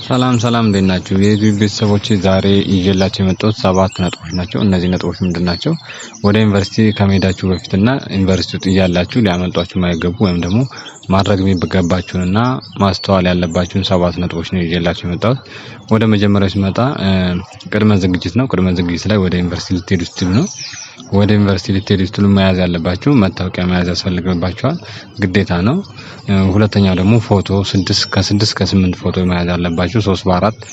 ሰላም እንዴት ናችሁ? የዩቲዩብ ቤተሰቦች ዛሬ ይዤላችሁ የመጣሁት 7 ነጥቦች ናቸው። እነዚህ ነጥቦች ምንድናቸው? ወደ ዩኒቨርሲቲ ከመሄዳችሁ በፊትና ዩኒቨርሲቲ ውስጥ እያላችሁ ሊያመልጧችሁ የማይገቡ ወይም ደግሞ ማድረግ የሚገባችሁንና ማስተዋል ያለባችሁን 7 ነጥቦች ነው ይዤላችሁ የመጣሁት። ወደ መጀመሪያው ሲመጣ ቅድመ ዝግጅት ነው። ቅድመ ዝግጅት ላይ ወደ ዩኒቨርሲቲ ልትሄዱ ስትሉ ነው። ወደ ዩኒቨርሲቲ ልትሄዱ ስትሉ መያዝ ያለባችሁ መታወቂያ መያዝ ያስፈልጋችኋል፣ ግዴታ ነው። ሁለተኛው ደግሞ ፎቶ 6 ከ8 ፎቶ መያዝ ያለባችሁ 3 በ4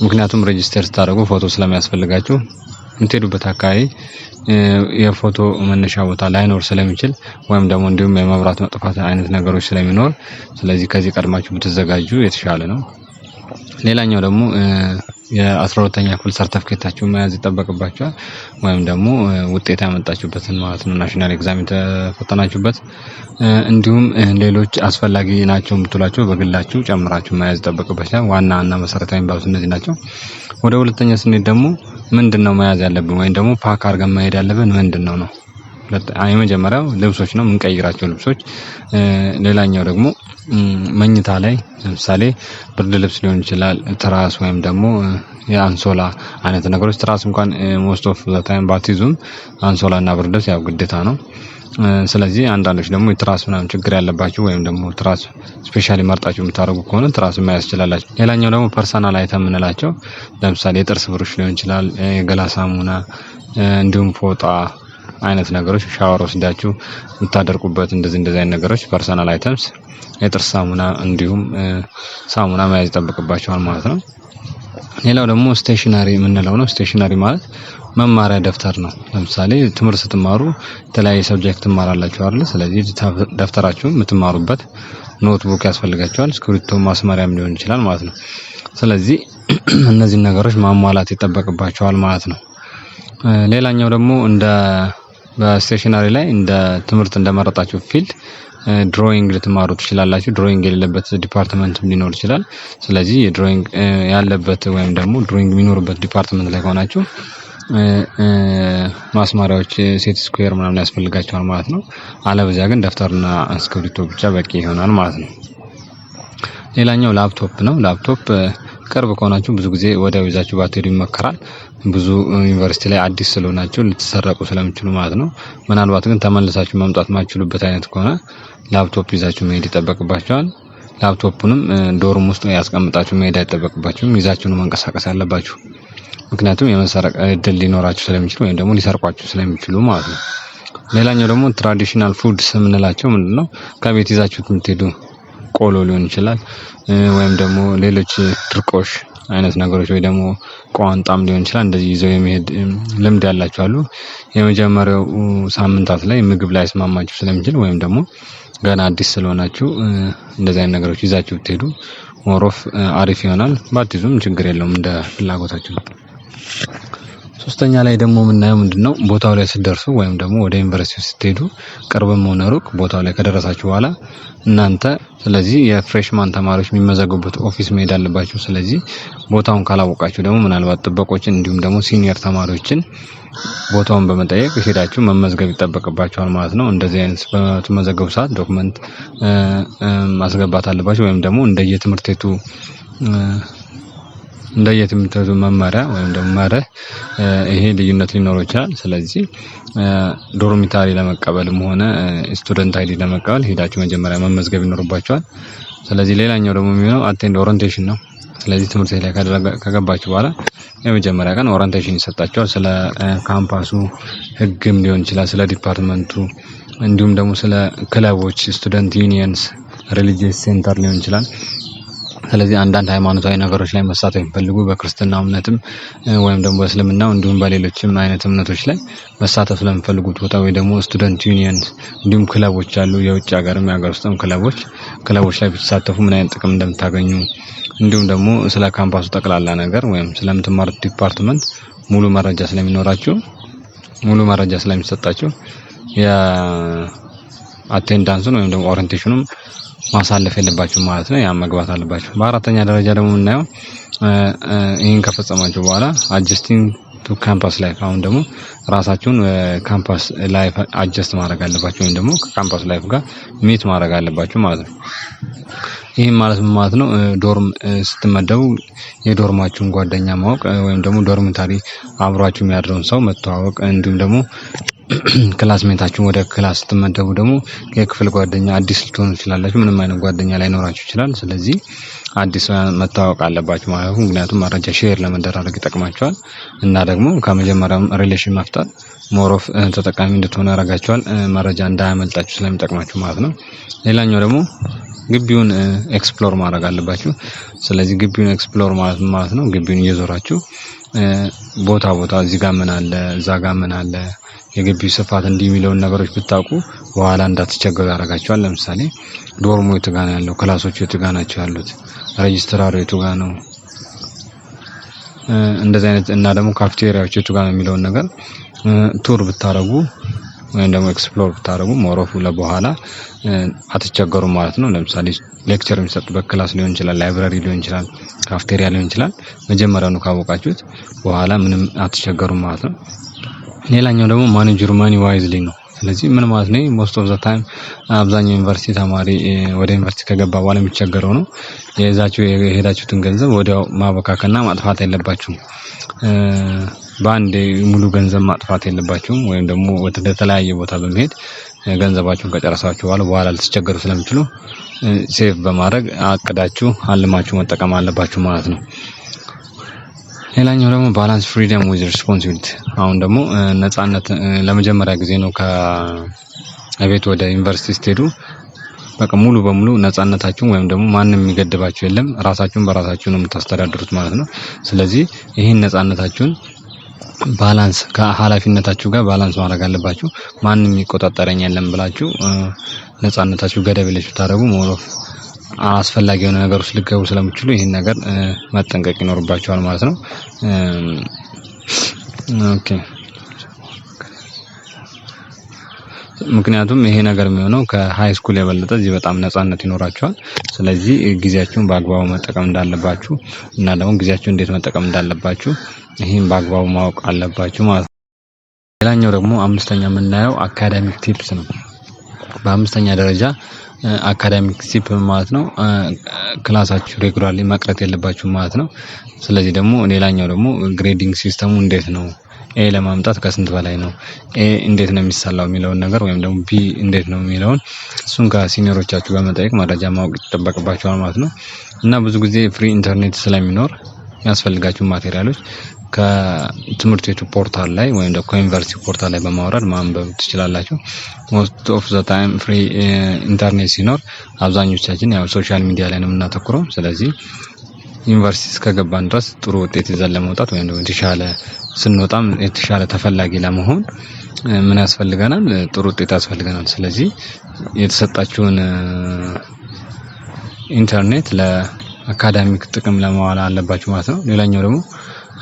ምክንያቱም ሬጂስተር ስታደርጉ ፎቶ ስለሚያስፈልጋችሁ የምትሄዱበት አካባቢ የፎቶ መነሻ ቦታ ላይኖር ስለሚችል ወይም ደግሞ እንዲሁም የመብራት መጥፋት አይነት ነገሮች ስለሚኖር ስለዚህ ከዚህ ቀድማችሁ ብትዘጋጁ የተሻለ ነው። ሌላኛው ደግሞ የ12ኛ ክፍል ሰርተፊኬታችሁ መያዝ ይጠበቅባችኋል ወይም ደግሞ ውጤት ያመጣችሁበትን ማለት ነው፣ ናሽናል ኤግዛም ተፈተናችሁበት። እንዲሁም ሌሎች አስፈላጊ ናቸው የምትሏቸው በግላችሁ ጨምራችሁ መያዝ ይጠበቅባችኋል። ዋናና መሰረታዊ የሚባሉት እነዚህ ናቸው። ወደ ሁለተኛ ስንሄድ ደግሞ ምንድነው መያዝ ያለብን ወይም ደግሞ ፓክ አድርገን መሄድ ያለብን ምንድነው ነው? የመጀመሪያው ልብሶች ነው፣ የምንቀይራቸው ልብሶች። ሌላኛው ደግሞ መኝታ ላይ ለምሳሌ ብርድ ልብስ ሊሆን ይችላል፣ ትራስ ወይም ደግሞ የአንሶላ አይነት ነገሮች። ትራስ እንኳን ሞስት ኦፍ ዘ ታይም ባትይዙም አንሶላና ብርድ ልብስ ያው ግዴታ ነው። ስለዚህ አንዳንዶች ደግሞ የትራስ ምናምን ችግር ያለባችሁ ወይም ደግሞ ትራስ ስፔሻሊ መርጣችሁ የምታደርጉ ከሆነ ትራስ መያዝ ትችላላችሁ። ሌላኛው ደግሞ ፐርሰናል አይተም የምንላቸው ለምሳሌ የጥርስ ብሩሽ ሊሆን ይችላል፣ የገላ ሳሙና እንዲሁም ፎጣ አይነት ነገሮች፣ ሻወር ወስዳችሁ የምታደርቁበት እንደዚህ አይነት ነገሮች ፐርሰናል አይተምስ፣ የጥርስ ሳሙና እንዲሁም ሳሙና መያዝ ይጠበቅባችኋል ማለት ነው። ሌላው ደግሞ ስቴሽነሪ የምንለው ነው። ስቴሽነሪ ማለት መማሪያ ደብተር ነው። ለምሳሌ ትምህርት ስትማሩ የተለያየ ሰብጀክት ትማራላችሁ አይደል? ስለዚህ ደብተራችሁ የምትማሩበት ኖትቡክ ያስፈልጋችኋል፣ እስክሪብቶ ማስመሪያም ሊሆን ይችላል ማለት ነው። ስለዚህ እነዚህን ነገሮች ማሟላት ይጠበቅባችኋል ማለት ነው። ሌላኛው ደግሞ በስቴሽነሪ ላይ እንደ ትምህርት እንደመረጣችሁ ፊልድ ድሮይንግ ልትማሩ ትችላላችሁ። ድሮይንግ የሌለበት ዲፓርትመንት ሊኖር ይችላል። ስለዚህ የድሮይንግ ያለበት ወይም ደግሞ ድሮይንግ የሚኖርበት ዲፓርትመንት ላይ ሆናችሁ ማስማሪያዎች ሴት ስኩዌር ምናምን ያስፈልጋቸዋል ማለት ነው። አለበዚያ ግን ደብተርና እስክሪብቶ ብቻ በቂ ይሆናል ማለት ነው። ሌላኛው ላፕቶፕ ነው። ላፕቶፕ ቅርብ ከሆናችሁ ብዙ ጊዜ ወዲያው ይዛችሁ ባትሄዱ ይመከራል። ብዙ ዩኒቨርሲቲ ላይ አዲስ ስለሆናችሁ ልትሰረቁ ስለምትችሉ ማለት ነው። ምናልባት ግን ተመልሳችሁ መምጣት ማትችሉበት አይነት ከሆነ ላፕቶፕ ይዛችሁ መሄድ ይጠበቅባችኋል። ላፕቶፑንም ዶርም ውስጥ ያስቀምጣችሁ መሄድ አይጠበቅባችሁም። ይዛችሁ ነው መንቀሳቀስ ያለባችሁ። ምክንያቱም የመሰረቅ እድል ሊኖራችሁ ስለሚችል ወይም ደግሞ ሊሰርቋችሁ ስለሚችሉ ማለት ነው። ሌላኛው ደግሞ ትራዲሽናል ፉድስ የምንላቸው ምንድነው? ከቤት ይዛችሁት የምትሄዱ ቆሎ ሊሆን ይችላል ወይም ደግሞ ሌሎች ድርቆሽ አይነት ነገሮች ወይ ደግሞ ቋንጣም ሊሆን ይችላል። እንደዚህ ይዘው የመሄድ ልምድ ያላችሁ አሉ። የመጀመሪያው ሳምንታት ላይ ምግብ ላይ ያስማማችሁ ስለሚችል ወይም ደግሞ ገና አዲስ ስለሆናችሁ እንደዚህ አይነት ነገሮች ይዛችሁ ብትሄዱ ሞሮፍ አሪፍ ይሆናል። ባትይዙም ችግር የለውም፣ እንደ ፍላጎታችሁ ነው። ሶስተኛ ላይ ደግሞ የምናየው ምንድነው? ቦታው ላይ ስትደርሱ ወይም ደግሞ ወደ ዩኒቨርሲቲ ስትሄዱ ቅርብም ሆነ ሩቅ ቦታው ላይ ከደረሳችሁ በኋላ እናንተ ስለዚህ የፍሬሽማን ተማሪዎች የሚመዘገቡበት ኦፊስ መሄድ አለባችሁ። ስለዚህ ቦታውን ካላወቃችሁ ደግሞ ምናልባት ጥበቆችን እንዲሁም ደግሞ ሲኒየር ተማሪዎችን ቦታውን በመጠየቅ ሄዳችሁ መመዝገብ ይጠበቅባችኋል ማለት ነው። እንደዚህ አይነት በተመዘገቡ ሰዓት ዶክመንት ማስገባት አለባችሁ ወይም ደግሞ እንደየትምህርት ቤቱ መመሪያ ወይም ደግሞ መርህ ይሄ ልዩነት ሊኖረው ይችላል። ስለዚህ ዶርሚታሪ ለመቀበልም ሆነ ስቱደንት አይዲ ለመቀበል ሄዳችሁ መጀመሪያ መመዝገብ ይኖርባችኋል። ስለዚህ ሌላኛው ደግሞ የሚሆነው አቴንድ ኦሪንቴሽን ነው። ስለዚህ ትምህርት ቤት ላይ ከገባችሁ በኋላ የመጀመሪያ ቀን ኦሪንቴሽን ይሰጣችኋል። ስለ ካምፓሱ ህግም ሊሆን ይችላል፣ ስለ ዲፓርትመንቱ እንዲሁም ደግሞ ስለ ክለቦች፣ ስቱደንት ዩኒየንስ፣ ሪሊጂየስ ሴንተር ሊሆን ይችላል። ስለዚህ አንዳንድ ሃይማኖታዊ ነገሮች ላይ መሳተፍ የሚፈልጉ በክርስትና እምነትም ወይም ደግሞ በእስልምናው እንዲሁም በሌሎችም አይነት እምነቶች ላይ መሳተፍ ስለሚፈልጉት ቦታ ወይ ደግሞ ስቱደንት ዩኒየን እንዲሁም ክለቦች አሉ። የውጭ ሀገርም የሀገር ውስጥም ክለቦች ላይ ብትሳተፉ ምን አይነት ጥቅም እንደምታገኙ እንዲሁም ደግሞ ስለ ካምፓሱ ጠቅላላ ነገር ወይም ስለምትማሩት ዲፓርትመንት ሙሉ መረጃ ስለሚሰጣችሁ የአቴንዳንሱን ወይም ደግሞ ኦሪንቴሽኑን ማሳለፍ የለባችሁ ማለት ነው። ያ መግባት አለባችሁ። በአራተኛ ደረጃ ደግሞ የምናየው ይሄን ከፈጸማችሁ በኋላ አጀስቲንግ ቱ ካምፓስ ላይፍ፣ አሁን ደግሞ ራሳችሁን ካምፓስ ላይፍ አጀስት ማድረግ አለባችሁ ወይም ደግሞ ከካምፓስ ላይፍ ጋር ሚት ማድረግ አለባችሁ ማለት ነው። ይሄ ማለት ነው ዶርም ስትመደቡ የዶርማችሁን ጓደኛ ማወቅ ወይም ደግሞ ዶርሚታሪ አብሯችሁ የሚያድረውን ሰው መተዋወቅ እንዲሁም ደግሞ ክላስሜታችሁን ወደ ክላስ ስትመደቡ ደግሞ የክፍል ጓደኛ አዲስ ልትሆኑ ትችላላችሁ። ምንም አይነት ጓደኛ ላይኖራችሁ ይችላል። ስለዚህ አዲስ መተዋወቅ አለባችሁ ማለት ነው። ምክንያቱም መረጃ ሼር ለመደራረግ ይጠቅማችኋል እና ደግሞ ከመጀመሪያውም ሪሌሽን መፍጠር ሞሮፍ ተጠቃሚ እንድትሆኑ ያደርጋችኋል። መረጃ እንዳያመልጣችሁ ስለሚጠቅማችሁ ማለት ነው። ሌላኛው ደግሞ ግቢውን ኤክስፕሎር ማድረግ አለባችሁ። ስለዚህ ግቢውን ኤክስፕሎር ማለት ነው ግቢውን እየዞራችሁ ቦታ እዚህ ጋር ምን አለ እዛ ጋር ምን አለ የግቢው ስፋት እንዲህ የሚለውን ነገሮች ብታውቁ በኋላ እንዳትቸገሩ ያደርጋችኋል። ለምሳሌ ዶርሙ የቱ ጋር ነው ያለው፣ ክላሶቹ የቱ ጋር ናቸው ያሉት፣ ሬጅስትራሩ የቱ ጋር ነው፣ እንደዚህ አይነት እና ደግሞ ካፍቴሪያዎች የቱ ጋር ነው የሚለውን ነገር ቱር ብታረጉ ወይም ደግሞ ኤክስፕሎር ብታረጉ ሞሮፍ ለበኋላ አትቸገሩም ማለት ነው። ለምሳሌ ሌክቸር የሚሰጡበት ክላስ ሊሆን ይችላል፣ ላይብራሪ ሊሆን ይችላል፣ ካፍቴሪያ ሊሆን ይችላል። መጀመሪያውኑ ካወቃችሁት በኋላ ምንም አትቸገሩም ማለት ነው። ሌላኛው ደግሞ ማኔጅ ዩር ማኒ ዋይዝሊ ነው። ስለዚህ ምን ማለት ነው? ሞስት ኦፍ ዘ ታይም አብዛኛው ዩኒቨርሲቲ ተማሪ ወደ ዩኒቨርሲቲ ከገባ በኋላ የሚቸገረው ነው የሄዳችሁትን ገንዘብ ወዲያው ማበካከልና ማጥፋት የለባችሁም። በአንድ ሙሉ ገንዘብ ማጥፋት የለባችሁም። ወይም ደግሞ ወደ ተለያየ ቦታ በመሄድ ገንዘባችሁን ከጨረሳችሁ በኋላ ልትቸገሩ ስለምትችሉ ሴቭ በማድረግ አቅዳችሁ አልማችሁ መጠቀም አለባችሁ ማለት ነው። ሌላኛው ደግሞ ባላንስ ፍሪደም ዊዝ ሪስፖንሲቢሊቲ። አሁን ደግሞ ነፃነት ለመጀመሪያ ጊዜ ነው ከቤት ወደ ዩኒቨርሲቲ ስትሄዱ በቃ ሙሉ በሙሉ ነፃነታችሁን ወይም ደግሞ ማንም የሚገድባችሁ የለም። ራሳችሁን በራሳችሁ ነው የምታስተዳድሩት ማለት ነው። ስለዚህ ይህን ነፃነታችሁን ባላንስ ከኃላፊነታችሁ ጋር ባላንስ ማድረግ አለባችሁ። ማንም ይቆጣጠረኝ የለም ብላችሁ ነፃነታችሁ ገደብ የለሽ ታደርጉ ሞሮፍ አስፈላጊ የሆነ ነገር ውስጥ ልትገቡ ስለምትችሉ ይሄን ነገር መጠንቀቅ ይኖርባችኋል ማለት ነው። ኦኬ ምክንያቱም ይሄ ነገር የሚሆነው ከሃይ ስኩል የበለጠ እዚህ በጣም ነፃነት ይኖራችኋል። ስለዚህ ጊዜያችሁን በአግባቡ መጠቀም እንዳለባችሁ እና ደግሞ ጊዜያችሁን እንዴት መጠቀም እንዳለባችሁ ይሄን በአግባቡ ማወቅ አለባችሁ ማለት ነው። ሌላኛው ደግሞ አምስተኛ የምናየው አካዳሚክ ቲፕስ ነው። በአምስተኛ ደረጃ አካዳሚክ ቲፕ ማለት ነው ክላሳችሁ ሬጉላርሊ መቅረት የለባችሁም ማለት ነው። ስለዚህ ደግሞ ሌላኛው ደግሞ ግሬዲንግ ሲስተሙ እንዴት ነው፣ ኤ ለማምጣት ከስንት በላይ ነው፣ ኤ እንዴት ነው የሚሰላው የሚለውን ነገር ወይም ደግሞ ቢ እንዴት ነው የሚለውን እሱን ከሲኒየሮቻችሁ በመጠየቅ መረጃ ማወቅ ይጠበቅባችኋል ማለት ነው። እና ብዙ ጊዜ ፍሪ ኢንተርኔት ስለሚኖር የሚያስፈልጋችሁ ማቴሪያሎች ከትምህርት ቤቱ ፖርታል ላይ ወይም ደግሞ ከዩኒቨርሲቲ ፖርታል ላይ በማውረድ ማንበብ ትችላላችሁ። ሞስት ኦፍ ዘ ታይም ፍሪ ኢንተርኔት ሲኖር አብዛኞቻችን ያው ሶሻል ሚዲያ ላይ ነው የምናተኩረው። ስለዚህ ዩኒቨርሲቲ እስከገባን ድረስ ጥሩ ውጤት ይዘን ለመውጣት ወይም ደግሞ የተሻለ ስንወጣም የተሻለ ተፈላጊ ለመሆን ምን ያስፈልገናል? ጥሩ ውጤት ያስፈልገናል። ስለዚህ የተሰጣችሁን ኢንተርኔት ለአካዳሚክ ጥቅም ለማዋል አለባችሁ ማለት ነው። ሌላኛው ደግሞ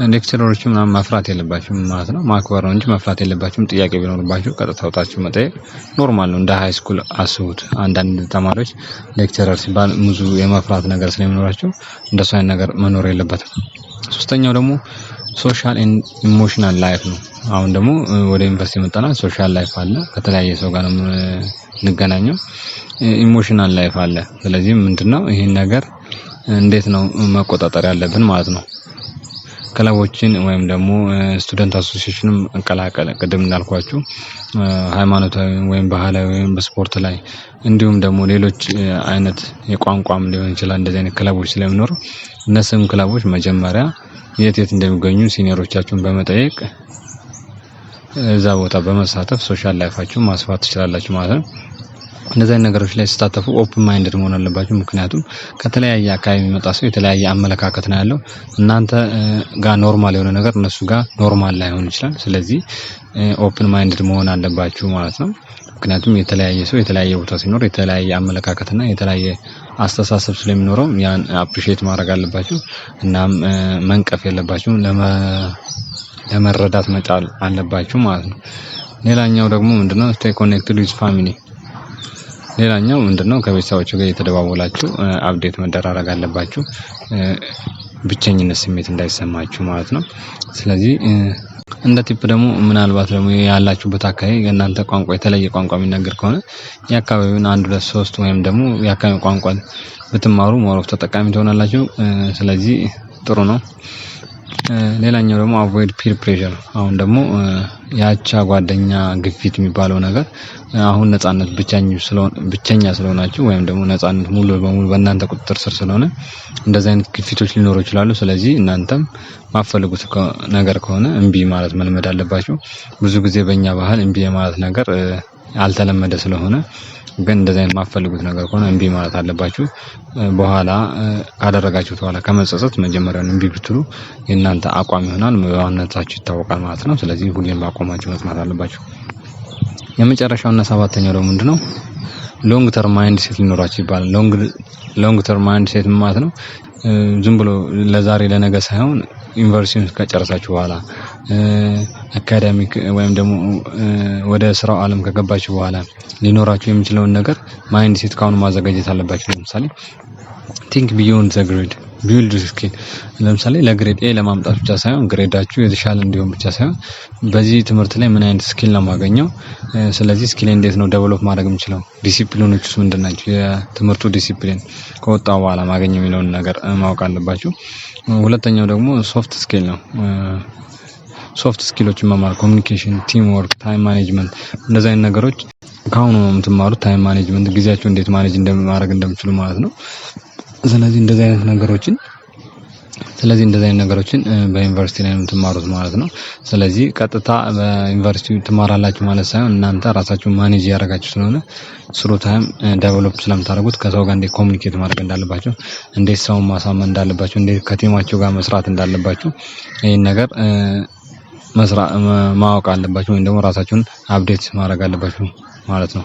ሌክቸረሮች ምናምን መፍራት የለባችሁም ማለት ነው። ማክበር ነው እንጂ መፍራት የለባችሁም። ጥያቄ ቢኖርባችሁ ቀጥታ ወጣችሁ መጠየቅ ኖርማል ነው። እንደ ሃይ ስኩል አስቡት። አንዳንድ ተማሪዎች ሌክቸረር ሲባል ብዙ የመፍራት ነገር ስለሚኖራቸው እንደሱ አይነት ነገር መኖር የለበትም። ሶስተኛው ደግሞ ሶሻል ኤንድ ኢሞሽናል ላይፍ ነው። አሁን ደግሞ ወደ ዩኒቨርሲቲ መጣና ሶሻል ላይፍ አለ። ከተለያየ ሰው ጋር ነው እንገናኘው። ኢሞሽናል ላይፍ አለ። ስለዚህ ምንድነው ይሄን ነገር እንዴት ነው መቆጣጠር ያለብን ማለት ነው። ክለቦችን ወይም ደግሞ ስቱደንት አሶሲዬሽንም እንቀላቀል። ቅድም እንዳልኳችሁ ሃይማኖታዊ ወይም ባህላዊ ወይም በስፖርት ላይ እንዲሁም ደግሞ ሌሎች አይነት የቋንቋም ሊሆን ይችላል እንደዚህ አይነት ክለቦች ስለሚኖሩ እነሱም ክለቦች መጀመሪያ የት እንደሚገኙ ሲኒየሮቻችሁን በመጠየቅ እዛ ቦታ በመሳተፍ ሶሻል ላይፋችሁን ማስፋት ትችላላችሁ ማለት ነው። እንደዚህ አይነት ነገሮች ላይ ስታተፉ ኦፕን ማይንድድ መሆን አለባችሁ። ምክንያቱም ከተለያየ አካባቢ የሚመጣ ሰው የተለያየ አመለካከት ነው ያለው። እናንተ ጋር ኖርማል የሆነ ነገር እነሱ ጋር ኖርማል ላይሆን ይችላል። ስለዚህ ኦፕን ማይንድድ መሆን አለባችሁ ማለት ነው። ምክንያቱም የተለያየ ሰው የተለያየ ቦታ ሲኖር የተለያየ አመለካከትና የተለያየ አስተሳሰብ ስለሚኖረው ያን አፕሪሺየት ማድረግ አለባችሁ። እናም መንቀፍ የለባችሁም፣ ለመረዳት መቻል አለባችሁ ማለት ነው። ሌላኛው ደግሞ ምንድነው ስቴይ ኮኔክትድ ዊዝ ፋሚሊ። ሌላኛው ምንድነው ከቤተሰቦች ጋር የተደዋወላችሁ አፕዴት መደራረግ አለባችሁ፣ ብቸኝነት ስሜት እንዳይሰማችሁ ማለት ነው። ስለዚህ እንደ ቲፕ ደግሞ ምናልባት ደግሞ ያላችሁበት አካባቢ የእናንተ ቋንቋ የተለየ ቋንቋ የሚነገር ከሆነ የአካባቢውን 1 2 3 ወይም ደግሞ የአካባቢውን ቋንቋ ብትማሩ ሞር ተጠቃሚ ትሆናላችሁ። ስለዚህ ጥሩ ነው። ሌላኛው ደግሞ አቮይድ ፒር ፕሬሸር። አሁን ደግሞ ያቻ ጓደኛ ግፊት የሚባለው ነገር አሁን ነፃነት ብቸኛ ስለሆናችሁ ወይም ደግሞ ነፃነት ሙሉ በሙሉ በእናንተ ቁጥጥር ስር ስለሆነ እንደዚህ አይነት ግፊቶች ሊኖሩ ይችላሉ። ስለዚህ እናንተም ማፈልጉት ነገር ከሆነ እምቢ ማለት መልመድ አለባችሁ። ብዙ ጊዜ በእኛ ባህል እምቢ ማለት ነገር አልተለመደ ስለሆነ ግን እንደዚህ አይነት ማፈልጉት ነገር ከሆነ እምቢ ማለት አለባችሁ። በኋላ ካደረጋችሁት በኋላ ከመጸጸት መጀመሪያውን እምቢ ብትሉ የእናንተ አቋም ይሆናል፣ ማንነታችሁ ይታወቃል ማለት ነው። ስለዚህ ሁሌም በአቋማችሁ መጽናት አለባችሁ። የመጨረሻውና ሰባተኛው ደግሞ ምንድነው? ሎንግ ተርም ማይንድ ሴት ሊኖራችሁ ይባላል። ሎንግ ተርም ማይንድ ሴት ማለት ነው ዝም ብሎ ለዛሬ ለነገ ሳይሆን ዩኒቨርሲቲውን ከጨረሳችሁ በኋላ አካዳሚክ ወይም ደግሞ ወደ ስራው ዓለም ከገባችሁ በኋላ ሊኖራችሁ የሚችለውን ነገር ማይንድ ሴት ካሁን ማዘጋጀት አለባችሁ። ለምሳሌ ቲንክ ቢዮንድ ዘ ግሬድ ቢልድ ስኪል። ለምሳሌ ለግሬድ ኤ ለማምጣት ብቻ ሳይሆን ግሬዳችሁ የተሻለ እንዲሆን ብቻ ሳይሆን በዚህ ትምህርት ላይ ምን አይነት ስኪል ነው ማገኘው፣ ስለዚህ ስኪል እንዴት ነው ዴቨሎፕ ማድረግ የምችለው፣ ዲሲፕሊኖችስ ምንድናቸው፣ የትምህርቱ ዲሲፕሊን ከወጣው በኋላ ማገኘው የሚለውን ነገር ማወቅ አለባችሁ። ሁለተኛው ደግሞ ሶፍት ስኪል ነው። ሶፍት ስኪሎችን መማር ኮሚኒኬሽን፣ ቲም ወርክ፣ ታይም ማኔጅመንት እንደዚህ አይነት ነገሮች ካሁኑ ነው የምትማሩት። ታይም ማኔጅመንት ጊዜያችሁ እንዴት ማኔጅ እንደማድረግ እንደምትችሉ ማለት ነው። ስለዚህ እንደዚህ አይነት ነገሮችን በዩኒቨርሲቲ ላይ የምትማሩት ማለት ነው። ስለዚህ ቀጥታ በዩኒቨርሲቲ ትማራላችሁ ማለት ሳይሆን እናንተ ራሳችሁን ማኔጅ ያደርጋችሁ ስለሆነ ስሩ ታይም ዴቨሎፕ ስለምታደርጉት ከሰው ጋር እንዴት ኮሚኒኬት ማድረግ እንዳለባችሁ፣ እንዴት ሰውን ማሳመን እንዳለባችሁ፣ እንዴት ከቲማችሁ ጋር መስራት እንዳለባችሁ ይሄን ነገር ማወቅ አለባችሁ ወይም ደግሞ ራሳችሁን አፕዴት ማድረግ አለባችሁ ማለት ነው።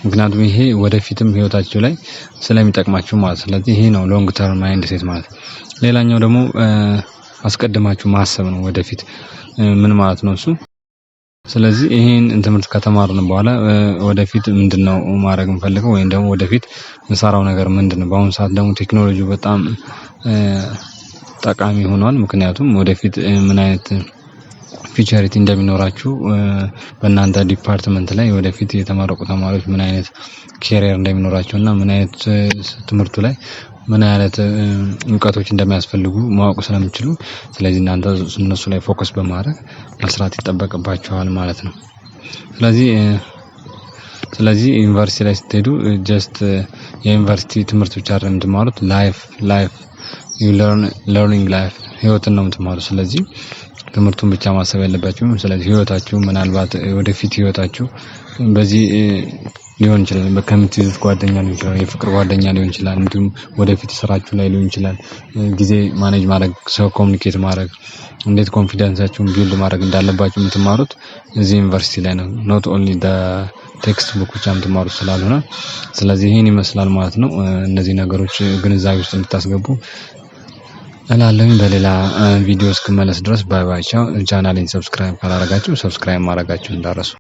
ምክንያቱም ይሄ ወደፊትም ህይወታችሁ ላይ ስለሚጠቅማችሁ ማለት። ስለዚህ ይሄ ነው ሎንግ ተርም ማይንድ ሴት ማለት። ሌላኛው ደግሞ አስቀድማችሁ ማሰብ ነው። ወደፊት ምን ማለት ነው እሱ? ስለዚህ ይሄን ትምህርት ከተማርን በኋላ ወደፊት ምንድነው ማድረግ እንፈልገው ወይም ደግሞ ወደፊት እንሰራው ነገር ምንድነው? በአሁኑ ሰዓት ደግሞ ቴክኖሎጂው በጣም ጠቃሚ ሆኗል። ምክንያቱም ወደፊት ምን አይነት ፊቸሪቲ እንደሚኖራችሁ በእናንተ ዲፓርትመንት ላይ ወደፊት የተመረቁ ተማሪዎች ምን አይነት ኬሪየር እንደሚኖራቸው እና ምን አይነት ትምህርቱ ላይ ምን አይነት እውቀቶች እንደሚያስፈልጉ ማወቅ ስለምችሉ ስለዚህ እናንተ እነሱ ላይ ፎከስ በማድረግ መስራት ይጠበቅባችኋል ማለት ነው። ስለዚህ ዩኒቨርሲቲ ላይ ስትሄዱ ጀስት የዩኒቨርሲቲ ትምህርት ብቻ አይደለም የምትማሩት፣ ላይፍ ዩ ለርኒንግ ላይፍ ህይወትን ነው የምትማሩት። ስለዚህ ትምህርቱን ብቻ ማሰብ ያለባችሁ ስለዚህ ህይወታችሁ ምናልባት ወደፊት ህይወታችሁ በዚህ ሊሆን ይችላል። ከምትይዙት ጓደኛ ሊሆን ይችላል፣ የፍቅር ጓደኛ ሊሆን ይችላል፣ እንዲሁም ወደፊት ስራችሁ ላይ ሊሆን ይችላል። ጊዜ ማኔጅ ማድረግ፣ ሰው ኮሚኒኬት ማድረግ፣ እንዴት ኮንፊደንሳችሁን ቢልድ ማድረግ እንዳለባችሁ የምትማሩት እዚህ ዩኒቨርሲቲ ላይ ነው። ኖት ኦንሊ ቴክስት ቡክ ብቻ የምትማሩት ስላልሆነ ስለዚህ ይሄን ይመስላል ማለት ነው። እነዚህ ነገሮች ግንዛቤ ውስጥ እንድታስገቡ እላለሁ። በሌላ ቪዲዮ እስክመለስ ድረስ ባይ ባይ ቻው። ቻናሌን ሰብስክራይብ ካላደረጋችሁ ሰብስክራይብ ማድረጋችሁ እንዳትረሱ።